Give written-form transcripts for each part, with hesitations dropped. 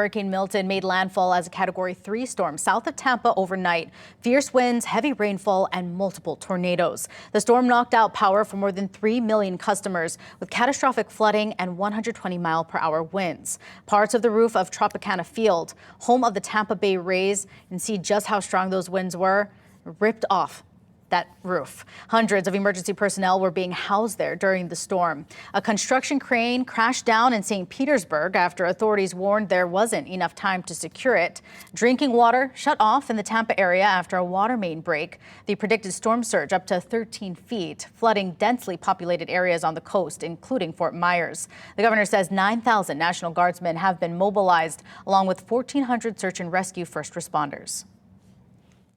Hurricane Milton made landfall as a Category 3 storm south of Tampa overnight. Fierce winds, heavy rainfall, and multiple tornadoes. The storm knocked out power for more than 3 million customers with catastrophic flooding and 120-mile-per-hour winds. Parts of the roof of Tropicana Field, home of the Tampa Bay Rays, and see just how strong those winds were, ripped off that roof. Hundreds of emergency personnel were being housed there during the storm. A construction crane crashed down in St. Petersburg after authorities warned there wasn't enough time to secure it. Drinking water shut off in the Tampa area after a water main break. The predicted storm surge up to 13 feet, flooding densely populated areas on the coast, including Fort Myers. The governor says 9,000 National Guardsmen have been mobilized, along with 1,400 search and rescue first responders.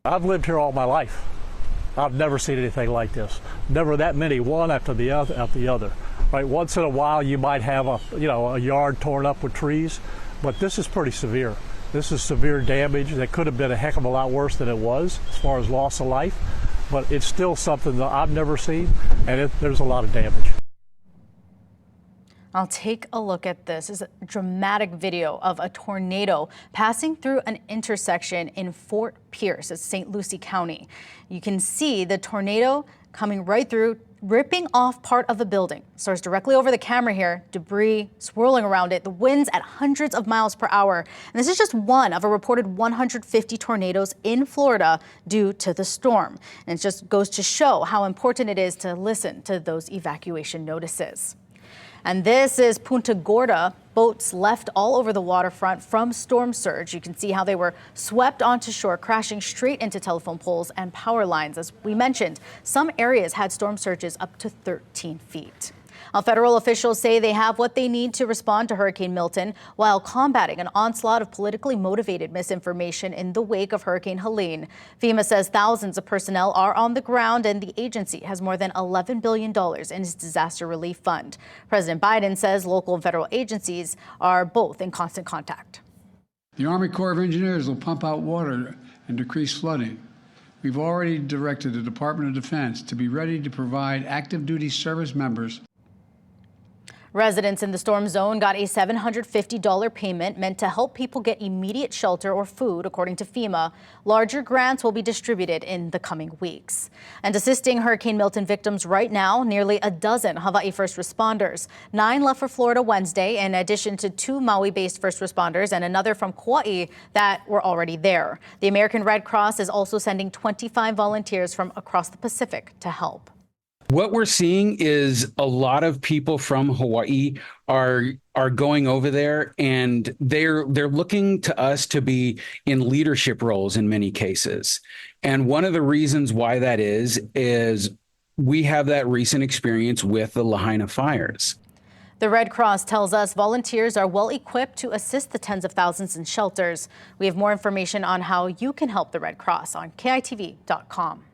I've lived here all my life. I've never seen anything like this. Never that many, one after the other. Right? Once in a while, you might have a yard torn up with trees, but this is pretty severe. This is severe damage that could have been a heck of a lot worse than it was as far as loss of life, but it's still something that I've never seen, and there's a lot of damage. I'll take a look at this. This is a dramatic video of a tornado passing through an intersection in Fort Pierce, it's St. Lucie County. You can see the tornado coming right through, ripping off part of the building. Starts directly over the camera here, debris swirling around it, the winds at hundreds of miles per hour. And this is just one of a reported 150 tornadoes in Florida due to the storm. And it just goes to show how important it is to listen to those evacuation notices. And this is Punta Gorda. Boats left all over the waterfront from storm surge. You can see how they were swept onto shore, crashing straight into telephone poles and power lines. As we mentioned, some areas had storm surges up to 13 feet. Now, federal officials say they have what they need to respond to Hurricane Milton while combating an onslaught of politically motivated misinformation in the wake of Hurricane Helene. FEMA says thousands of personnel are on the ground and the agency has more than $11 billion in its disaster relief fund. President Biden says local and federal agencies are both in constant contact. The Army Corps of Engineers will pump out water and decrease flooding. We've already directed the Department of Defense to be ready to provide active duty service members. Residents in the storm zone got a $750 payment meant to help people get immediate shelter or food, according to FEMA. Larger grants will be distributed in the coming weeks. And assisting Hurricane Milton victims right now, nearly a dozen Hawaii first responders. 9 left for Florida Wednesday, in addition to 2 Maui-based first responders and another from Kauai that were already there. The American Red Cross is also sending 25 volunteers from across the Pacific to help. What we're seeing is a lot of people from Hawaii are going over there, and they're looking to us to be in leadership roles in many cases. And one of the reasons why that is we have that recent experience with the Lahaina fires. The Red Cross tells us volunteers are well equipped to assist the tens of thousands in shelters. We have more information on how you can help the Red Cross on KITV.com.